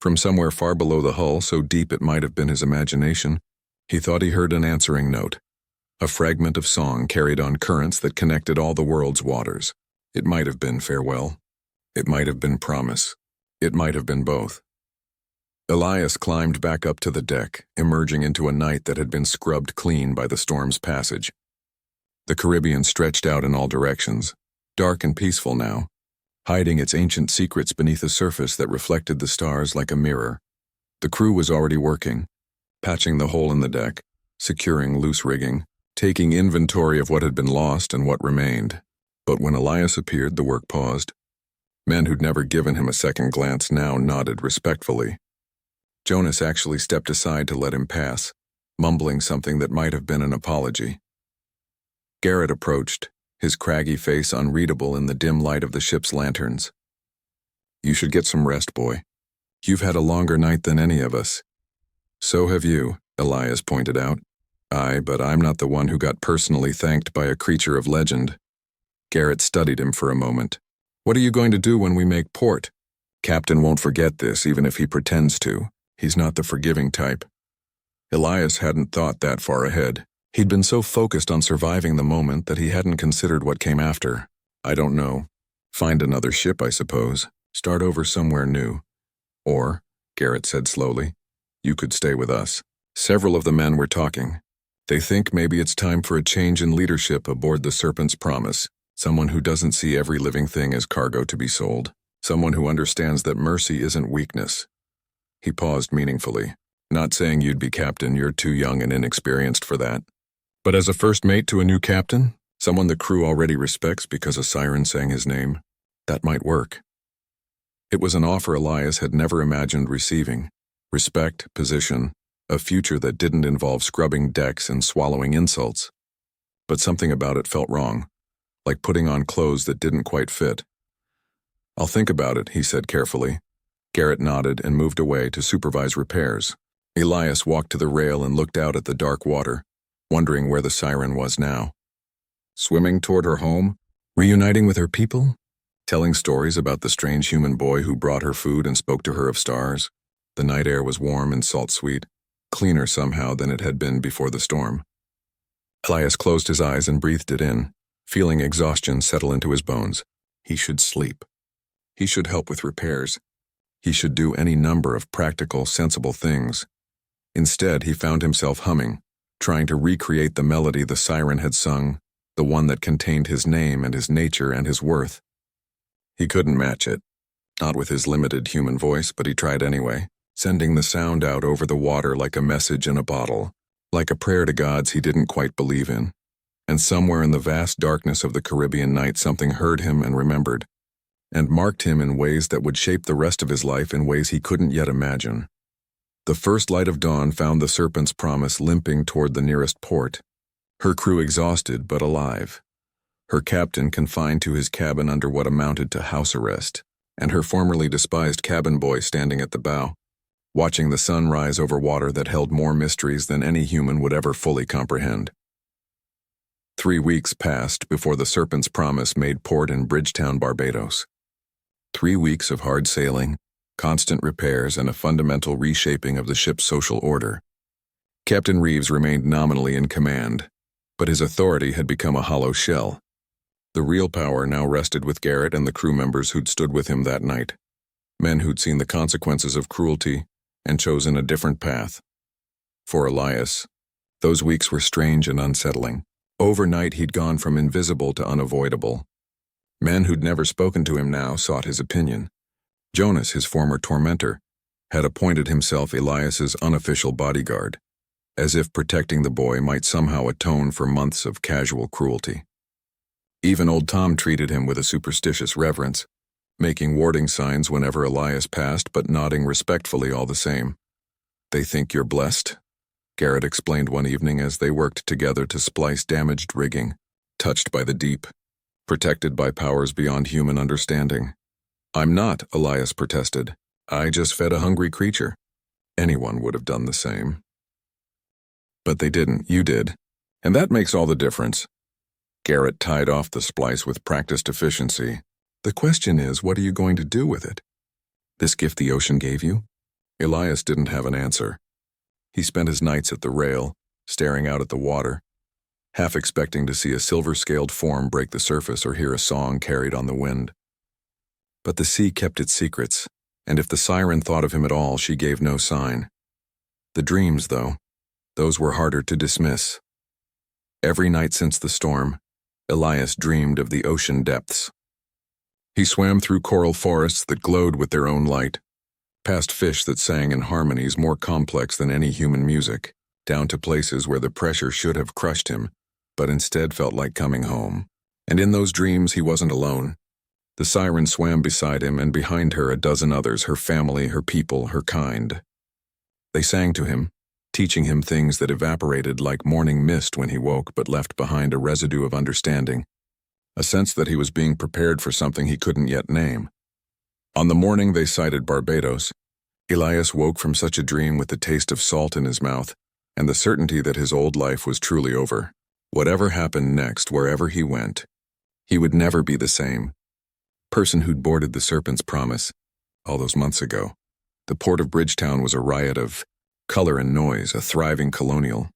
From somewhere far below the hull, so deep it might have been his imagination, he thought he heard an answering note, a fragment of song carried on currents that connected all the world's waters. It might have been farewell. It might have been promise. It might have been both. Elias climbed back up to the deck, emerging into a night that had been scrubbed clean by the storm's passage. The Caribbean stretched out in all directions, dark and peaceful now, hiding its ancient secrets beneath a surface that reflected the stars like a mirror. The crew was already working, patching the hole in the deck, securing loose rigging, taking inventory of what had been lost and what remained. But when Elias appeared, the work paused. Men who'd never given him a second glance now nodded respectfully. Jonas actually stepped aside to let him pass, mumbling something that might have been an apology. Garrett approached, his craggy face unreadable in the dim light of the ship's lanterns. "You should get some rest, boy. You've had a longer night than any of us." "So have you," Elias pointed out. "Aye, but I'm not the one who got personally thanked by a creature of legend." Garrett studied him for a moment. "What are you going to do when we make port?" "Captain won't forget this, even if he pretends to. He's not the forgiving type." Elias hadn't thought that far ahead. He'd been so focused on surviving the moment that he hadn't considered what came after. "I don't know. Find another ship, I suppose. Start over somewhere new. Or," Garrett said slowly, "you could stay with us." Several of the men were talking. They think maybe it's time for a change in leadership aboard the Serpent's Promise. Someone who doesn't see every living thing as cargo to be sold. Someone who understands that mercy isn't weakness. He paused meaningfully. "Not saying you'd be captain, you're too young and inexperienced for that. But as a first mate to a new captain, someone the crew already respects because a siren sang his name, that might work." It was an offer Elias had never imagined receiving. Respect, position, a future that didn't involve scrubbing decks and swallowing insults. But something about it felt wrong, like putting on clothes that didn't quite fit. "I'll think about it," he said carefully. Garrett nodded and moved away to supervise repairs. Elias walked to the rail and looked out at the dark water, wondering where the siren was now. Swimming toward her home? Reuniting with her people? Telling stories about the strange human boy who brought her food and spoke to her of stars? The night air was warm and salt-sweet, cleaner somehow than it had been before the storm. Elias closed his eyes and breathed it in, feeling exhaustion settle into his bones. He should sleep. He should help with repairs. He should do any number of practical, sensible things. Instead, he found himself humming, trying to recreate the melody the siren had sung, the one that contained his name and his nature and his worth. He couldn't match it, not with his limited human voice, but he tried anyway, sending the sound out over the water like a message in a bottle, like a prayer to gods he didn't quite believe in. And somewhere in the vast darkness of the Caribbean night something heard him and remembered, and marked him in ways that would shape the rest of his life in ways he couldn't yet imagine. The first light of dawn found the Serpent's Promise limping toward the nearest port, her crew exhausted but alive, her captain confined to his cabin under what amounted to house arrest, and her formerly despised cabin boy standing at the bow, watching the sun rise over water that held more mysteries than any human would ever fully comprehend. 3 weeks passed before the Serpent's Promise made port in Bridgetown, Barbados. 3 weeks of hard sailing, constant repairs, and a fundamental reshaping of the ship's social order. Captain Reeves remained nominally in command, but his authority had become a hollow shell. The real power now rested with Garrett and the crew members who'd stood with him that night, men who'd seen the consequences of cruelty and chosen a different path. For Elias, those weeks were strange and unsettling. Overnight he'd gone from invisible to unavoidable. Men who'd never spoken to him now sought his opinion. Jonas, his former tormentor, had appointed himself Elias's unofficial bodyguard, as if protecting the boy might somehow atone for months of casual cruelty. Even old Tom treated him with a superstitious reverence, making warding signs whenever Elias passed but nodding respectfully all the same. "They think you're blessed," Garrett explained one evening as they worked together to splice damaged rigging, touched by the deep, protected by powers beyond human understanding. "I'm not," Elias protested. "I just fed a hungry creature. Anyone would have done the same." "But they didn't, you did. And that makes all the difference." Garrett tied off the splice with practiced efficiency. "The question is, what are you going to do with it? This gift the ocean gave you?" Elias didn't have an answer. He spent his nights at the rail, staring out at the water, half expecting to see a silver-scaled form break the surface or hear a song carried on the wind. But the sea kept its secrets, and if the siren thought of him at all, she gave no sign. The dreams, though, those were harder to dismiss. Every night since the storm, Elias dreamed of the ocean depths. He swam through coral forests that glowed with their own light, past fish that sang in harmonies more complex than any human music, down to places where the pressure should have crushed him, but instead felt like coming home. And in those dreams, he wasn't alone. The Siren swam beside him, and behind her a dozen others, her family, her people, her kind. They sang to him, teaching him things that evaporated like morning mist when he woke, but left behind a residue of understanding, a sense that he was being prepared for something he couldn't yet name. On the morning they sighted Barbados, Elias woke from such a dream with the taste of salt in his mouth and the certainty that his old life was truly over. Whatever happened next, wherever he went, he would never be the same person who'd boarded the Serpent's Promise all those months ago. The port of Bridgetown was a riot of color and noise, a thriving colonial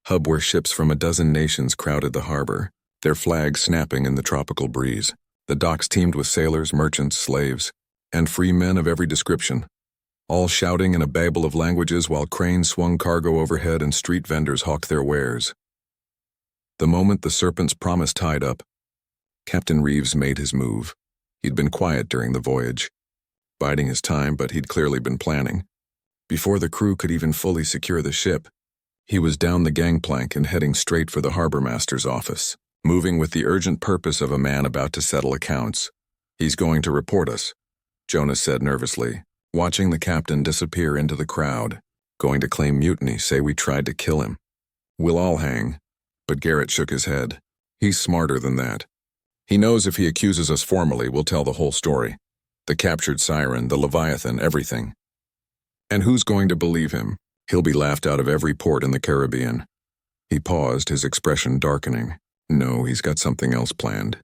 hub where ships from a dozen nations crowded the harbor, their flags snapping in the tropical breeze. The docks teemed with sailors, merchants, slaves, and free men of every description, all shouting in a babel of languages while cranes swung cargo overhead and street vendors hawked their wares. The moment the Serpent's Promise tied up, Captain Reeves made his move. He'd been quiet during the voyage, biding his time, but he'd clearly been planning. Before the crew could even fully secure the ship, he was down the gangplank and heading straight for the harbor master's office, moving with the urgent purpose of a man about to settle accounts. "He's going to report us," Jonas said nervously, watching the captain disappear into the crowd. "Going to claim mutiny, say we tried to kill him. We'll all hang." But Garrett shook his head. "He's smarter than that. He knows if he accuses us formally, we'll tell the whole story. The captured Siren, the Leviathan, everything. And who's going to believe him? He'll be laughed out of every port in the Caribbean." He paused, his expression darkening. No, he's got something else planned.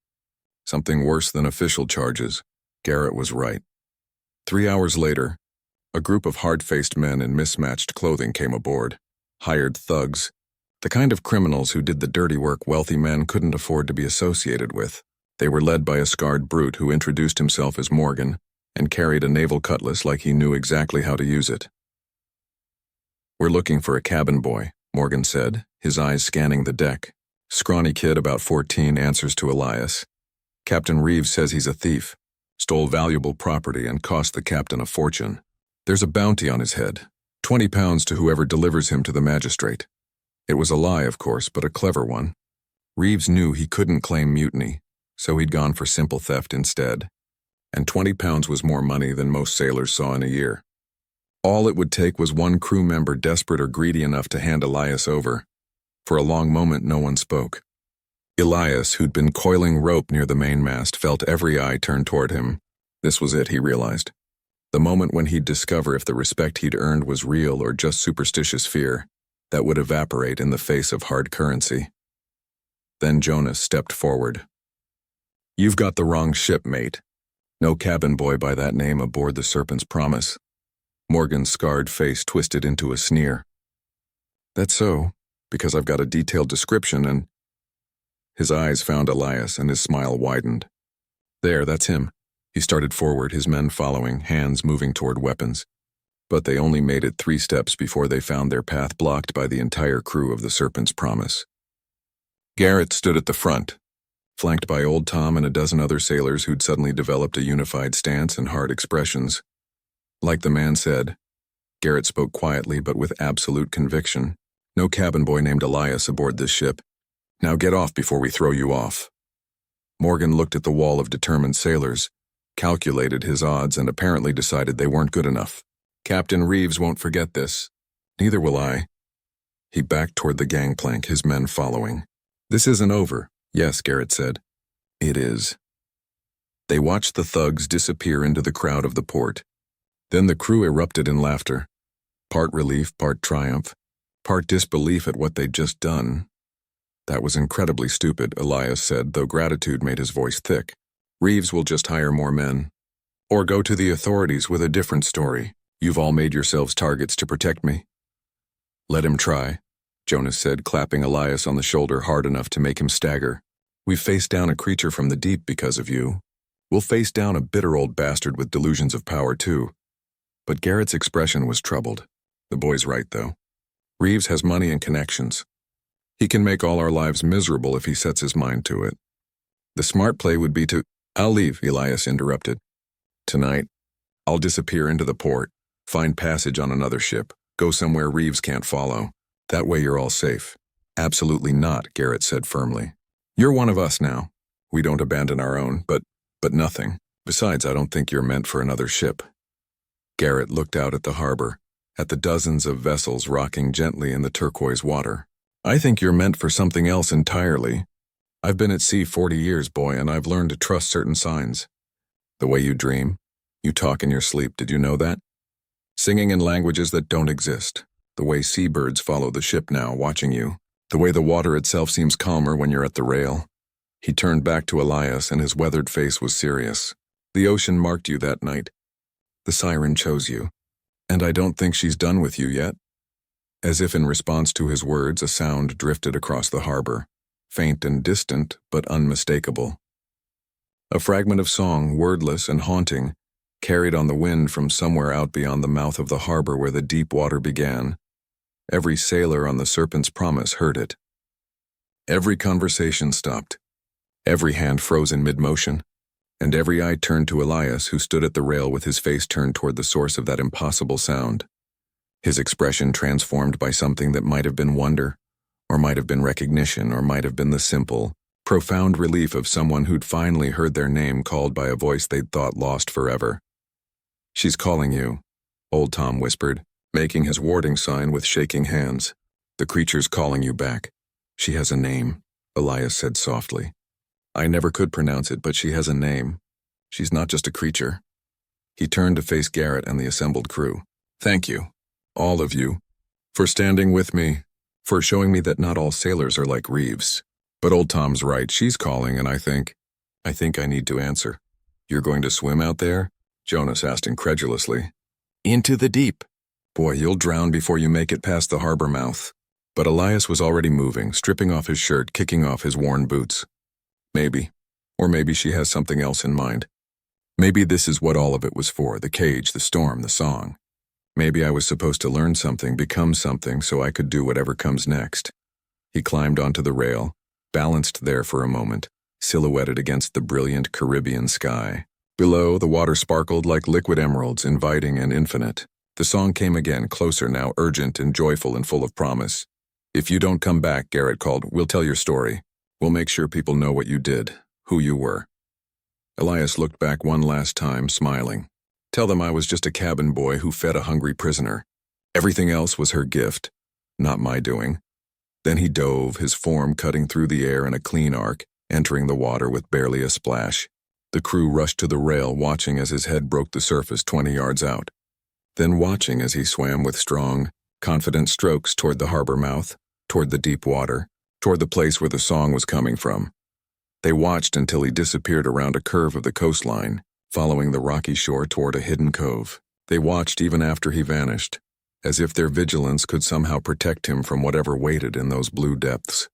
Something worse than official charges. Garrett was right. 3 hours later, a group of hard-faced men in mismatched clothing came aboard. Hired thugs. The kind of criminals who did the dirty work wealthy men couldn't afford to be associated with. They were led by a scarred brute who introduced himself as Morgan and carried a naval cutlass like he knew exactly how to use it. "We're looking for a cabin boy," Morgan said, his eyes scanning the deck. Scrawny kid about 14 answers to Elias. "Captain Reeves says he's a thief, stole valuable property and cost the captain a fortune. There's a bounty on his head, 20 pounds to whoever delivers him to the magistrate." It was a lie, of course, but a clever one. Reeves knew he couldn't claim mutiny, so he'd gone for simple theft instead. And 20 pounds was more money than most sailors saw in a year. All it would take was one crew member desperate or greedy enough to hand Elias over. For a long moment, no one spoke. Elias, who'd been coiling rope near the mainmast, felt every eye turn toward him. This was it, he realized. The moment when he'd discover if the respect he'd earned was real or just superstitious fear that would evaporate in the face of hard currency. Then Jonas stepped forward. "You've got the wrong ship, mate. No cabin boy by that name aboard the Serpent's Promise." Morgan's scarred face twisted into a sneer. "That's so, because I've got a detailed description and—" His eyes found Elias and his smile widened. "There, that's him." He started forward, his men following, hands moving toward weapons. But they only made it 3 steps before they found their path blocked by the entire crew of the Serpent's Promise. Garrett stood at the front, flanked by Old Tom and a dozen other sailors who'd suddenly developed a unified stance and hard expressions. Like the man said, Garrett spoke quietly but with absolute conviction. "No cabin boy named Elias aboard this ship. Now get off before we throw you off." Morgan looked at the wall of determined sailors, calculated his odds, and apparently decided they weren't good enough. "Captain Reeves won't forget this. Neither will I." He backed toward the gangplank, his men following. "This isn't over." "Yes," Garrett said. "It is." They watched the thugs disappear into the crowd of the port. Then the crew erupted in laughter. Part relief, part triumph, part disbelief at what they'd just done. "That was incredibly stupid," Elias said, though gratitude made his voice thick. "Reeves will just hire more men. Or go to the authorities with a different story. You've all made yourselves targets to protect me." "Let him try," Jonas said, clapping Elias on the shoulder hard enough to make him stagger. "We've faced down a creature from the deep because of you. We'll face down a bitter old bastard with delusions of power, too." But Garrett's expression was troubled. The boy's right, though. Reeves has money and connections. He can make all our lives miserable if he sets his mind to it. The smart play would be to— "I'll leave," Elias interrupted. "Tonight, I'll disappear into the port, find passage on another ship, go somewhere Reeves can't follow. That way you're all safe. Absolutely not, Garrett said firmly. You're one of us now. We don't abandon our own, but nothing. Besides, I don't think you're meant for another ship. Garrett looked out at the harbor, at the dozens of vessels rocking gently in the turquoise water. I think you're meant for something else entirely. I've been at sea 40 years, boy, and I've learned to trust certain signs. The way you dream, you talk in your sleep, did you know that? Singing in languages that don't exist. The way seabirds follow the ship now, watching you. The way the water itself seems calmer when you're at the rail. He turned back to Elias, and his weathered face was serious. The ocean marked you that night. The Siren chose you. And I don't think she's done with you yet. As if in response to his words, a sound drifted across the harbor. Faint and distant, but unmistakable. A fragment of song, wordless and haunting, carried on the wind from somewhere out beyond the mouth of the harbor where the deep water began. Every sailor on the Serpent's Promise heard it. Every conversation stopped. Every hand froze in mid-motion, and every eye turned to Elias, who stood at the rail with his face turned toward the source of that impossible sound. His expression transformed by something that might have been wonder, or might have been recognition, or might have been the simple, profound relief of someone who'd finally heard their name called by a voice they'd thought lost forever. She's calling you, Old Tom whispered, making his warding sign with shaking hands. The creature's calling you back. She has a name, Elias said softly. I never could pronounce it, but she has a name. She's not just a creature. He turned to face Garrett and the assembled crew. Thank you, all of you, for standing with me, for showing me that not all sailors are like Reeves. But Old Tom's right, she's calling, and I think I need to answer. You're going to swim out there? Jonas asked incredulously. Into the deep. Boy, you'll drown before you make it past the harbor mouth. But Elias was already moving, stripping off his shirt, kicking off his worn boots. Maybe. Or maybe she has something else in mind. Maybe this is what all of it was for, the cage, the storm, the song. Maybe I was supposed to learn something, become something, so I could do whatever comes next. He climbed onto the rail, balanced there for a moment, silhouetted against the brilliant Caribbean sky. Below, the water sparkled like liquid emeralds, inviting and infinite. The song came again, closer now, urgent and joyful and full of promise. If you don't come back, Garrett called, we'll tell your story. We'll make sure people know what you did, who you were. Elias looked back one last time, smiling. Tell them I was just a cabin boy who fed a hungry prisoner. Everything else was her gift, not my doing. Then he dove, his form cutting through the air in a clean arc, entering the water with barely a splash. The crew rushed to the rail, watching as his head broke the surface 20 yards out. Then watching as he swam with strong, confident strokes toward the harbor mouth, toward the deep water, toward the place where the song was coming from. They watched until he disappeared around a curve of the coastline, following the rocky shore toward a hidden cove. They watched even after he vanished, as if their vigilance could somehow protect him from whatever waited in those blue depths.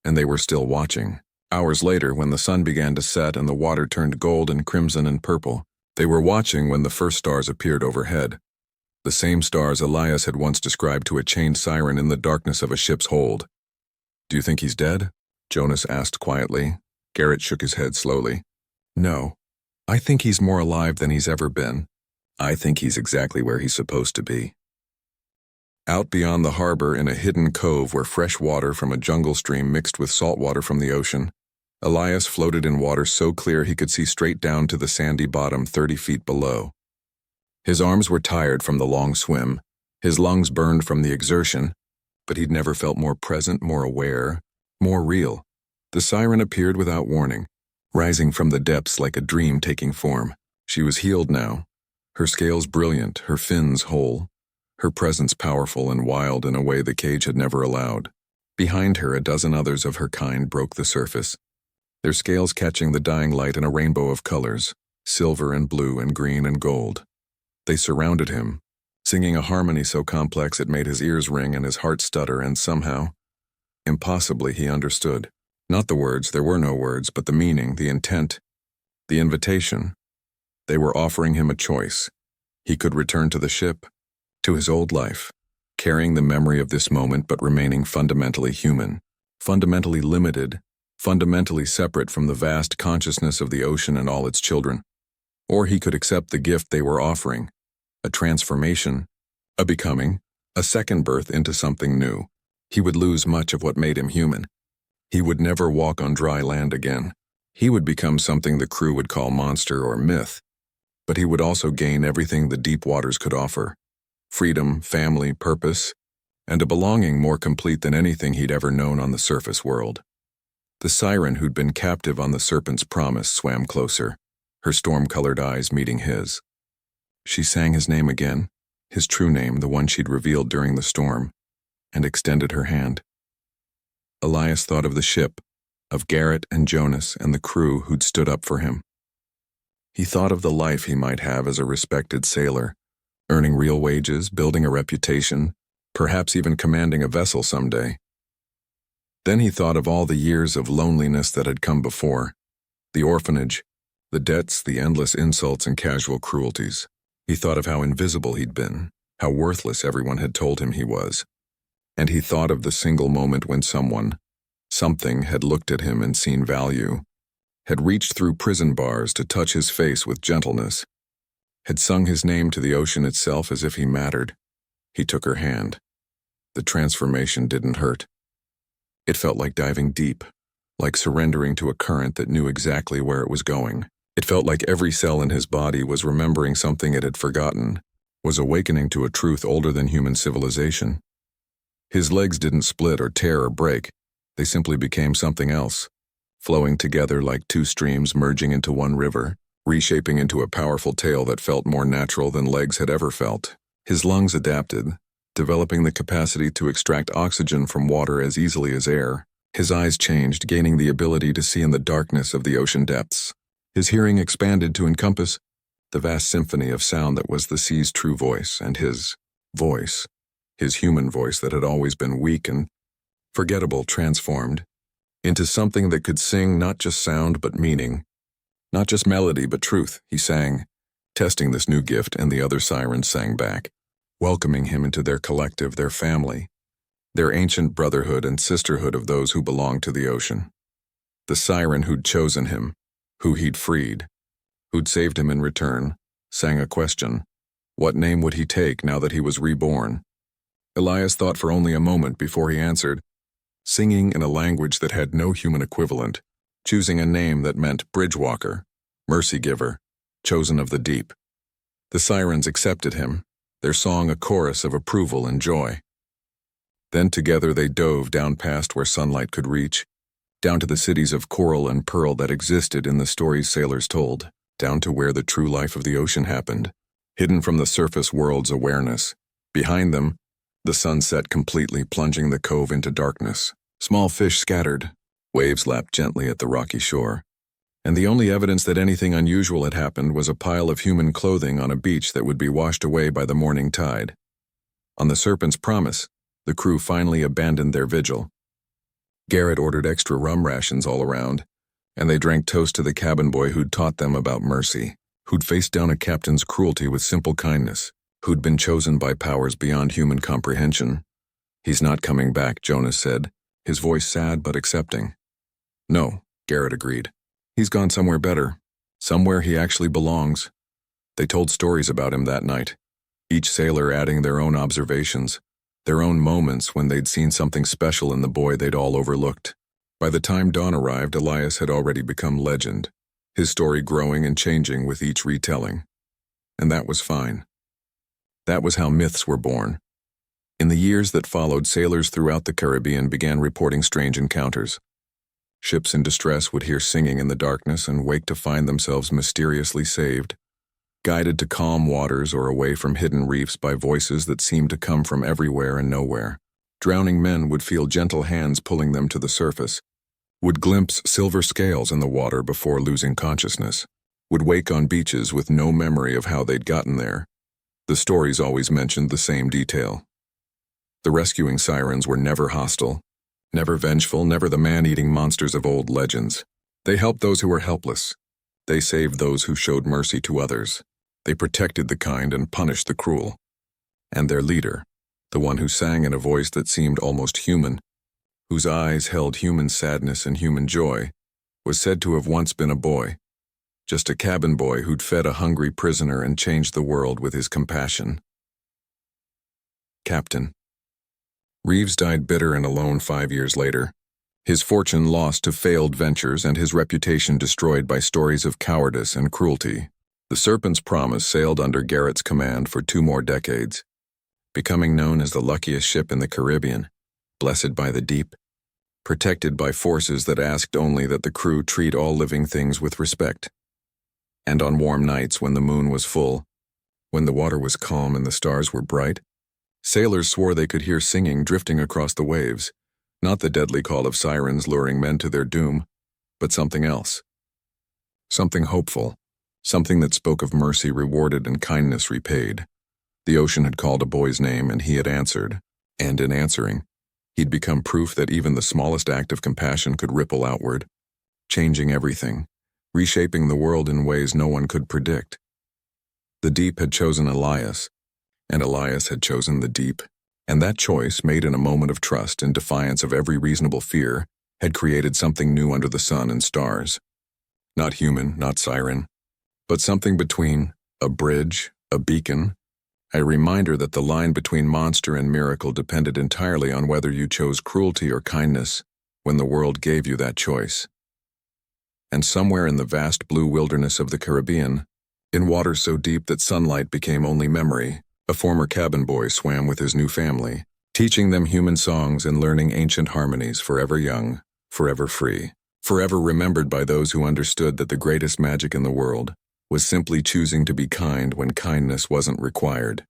And they were still watching. Hours later, when the sun began to set and the water turned gold and crimson and purple, they were watching when the first stars appeared overhead. The same stars Elias had once described to a chained siren in the darkness of a ship's hold. Do you think he's dead? Jonas asked quietly. Garrett shook his head slowly. No. I think he's more alive than he's ever been. I think he's exactly where he's supposed to be. Out beyond the harbor in a hidden cove where fresh water from a jungle stream mixed with salt water from the ocean, Elias floated in water so clear he could see straight down to the sandy bottom 30 feet below. His arms were tired from the long swim, his lungs burned from the exertion, but he'd never felt more present, more aware, more real. The siren appeared without warning, rising from the depths like a dream taking form. She was healed now, her scales brilliant, her fins whole, her presence powerful and wild in a way the cage had never allowed. Behind her, a dozen others of her kind broke the surface, their scales catching the dying light in a rainbow of colors, silver and blue and green and gold. They surrounded him, singing a harmony so complex it made his ears ring and his heart stutter, and somehow, impossibly, he understood. Not the words, there were no words, but the meaning, the intent, the invitation. They were offering him a choice. He could return to the ship, to his old life, carrying the memory of this moment but remaining fundamentally human, fundamentally limited, fundamentally separate from the vast consciousness of the ocean and all its children. Or he could accept the gift they were offering, a transformation, a becoming, a second birth into something new, He would lose much of what made him human. He would never walk on dry land again. He would become something the crew would call monster or myth. But he would also gain everything the deep waters could offer: freedom, family, purpose, and a belonging more complete than anything he'd ever known on the surface world. The Siren who'd been captive on the Serpent's Promise swam closer, her storm-colored eyes meeting his. She sang his name again, his true name, the one she'd revealed during the storm, and extended her hand. Elias thought of the ship, of Garrett and Jonas and the crew who'd stood up for him. He thought of the life he might have as a respected sailor, earning real wages, building a reputation, perhaps even commanding a vessel someday. Then he thought of all the years of loneliness that had come before, the orphanage, the debts, the endless insults and casual cruelties. He thought of how invisible he'd been, how worthless everyone had told him he was. And he thought of the single moment when something had looked at him and seen value, had reached through prison bars to touch his face with gentleness, had sung his name to the ocean itself as if he mattered. He took her hand. The transformation didn't hurt. It felt like diving deep, like surrendering to a current that knew exactly where it was going. It felt like every cell in his body was remembering something it had forgotten, was awakening to a truth older than human civilization. His legs didn't split or tear or break. They simply became something else, flowing together like two streams merging into one river, reshaping into a powerful tail that felt more natural than legs had ever felt. His lungs adapted, developing the capacity to extract oxygen from water as easily as air. His eyes changed, gaining the ability to see in the darkness of the ocean depths. His hearing expanded to encompass the vast symphony of sound that was the sea's true voice, and his voice, his human voice that had always been weak and forgettable, transformed into something that could sing not just sound but meaning, not just melody but truth. He sang, testing this new gift, and the other sirens sang back, welcoming him into their collective, their family, their ancient brotherhood and sisterhood of those who belonged to the ocean. The siren who'd chosen him, who he'd freed, who'd saved him in return, sang a question. What name would he take now that he was reborn? Elias thought for only a moment before he answered, singing in a language that had no human equivalent, choosing a name that meant bridge-walker, mercy-giver, chosen of the deep. The sirens accepted him, their song a chorus of approval and joy. Then together they dove down past where sunlight could reach, down to the cities of coral and pearl that existed in the stories sailors told, down to where the true life of the ocean happened, hidden from the surface world's awareness. Behind them, the sun set completely, plunging the cove into darkness. Small fish scattered, waves lapped gently at the rocky shore, and the only evidence that anything unusual had happened was a pile of human clothing on a beach that would be washed away by the morning tide. On the Serpent's Promise, the crew finally abandoned their vigil. Garrett ordered extra rum rations all around, and they drank toast to the cabin boy who'd taught them about mercy, who'd faced down a captain's cruelty with simple kindness, who'd been chosen by powers beyond human comprehension. He's not coming back, Jonas said, his voice sad but accepting. No, Garrett agreed. He's gone somewhere better, somewhere he actually belongs. They told stories about him that night, each sailor adding their own observations, their own moments when they'd seen something special in the boy they'd all overlooked. By the time dawn arrived, Elias had already become legend, his story growing and changing with each retelling. And that was fine. That was how myths were born. In the years that followed, sailors throughout the Caribbean began reporting strange encounters. Ships in distress would hear singing in the darkness and wake to find themselves mysteriously saved, guided to calm waters or away from hidden reefs by voices that seemed to come from everywhere and nowhere. Drowning men would feel gentle hands pulling them to the surface, would glimpse silver scales in the water before losing consciousness, would wake on beaches with no memory of how they'd gotten there. The stories always mentioned the same detail. The rescuing sirens were never hostile, never vengeful, never the man-eating monsters of old legends. They helped those who were helpless. They saved those who showed mercy to others. They protected the kind and punished the cruel. And their leader, the one who sang in a voice that seemed almost human, whose eyes held human sadness and human joy, was said to have once been a boy, just a cabin boy who'd fed a hungry prisoner and changed the world with his compassion. Captain. Reeves died bitter and alone 5 years later, his fortune lost to failed ventures and his reputation destroyed by stories of cowardice and cruelty. The Serpent's Promise sailed under Garrett's command for 2 more decades, becoming known as the luckiest ship in the Caribbean, blessed by the deep, protected by forces that asked only that the crew treat all living things with respect. And on warm nights when the moon was full, when the water was calm and the stars were bright, sailors swore they could hear singing drifting across the waves, not the deadly call of sirens luring men to their doom, but something else. Something hopeful, something that spoke of mercy rewarded and kindness repaid. The ocean had called a boy's name and he had answered, and in answering, he'd become proof that even the smallest act of compassion could ripple outward, changing everything, reshaping the world in ways no one could predict. The deep had chosen Elias, and Elias had chosen the deep, and that choice, made in a moment of trust in defiance of every reasonable fear, had created something new under the sun and stars. Not human, not siren, but something between, a bridge, a beacon, a reminder that the line between monster and miracle depended entirely on whether you chose cruelty or kindness when the world gave you that choice. And somewhere in the vast blue wilderness of the Caribbean, in waters so deep that sunlight became only memory, a former cabin boy swam with his new family, teaching them human songs and learning ancient harmonies, forever young, forever free, forever remembered by those who understood that the greatest magic in the world was simply choosing to be kind when kindness wasn't required.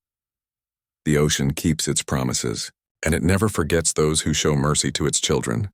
The ocean keeps its promises, and it never forgets those who show mercy to its children.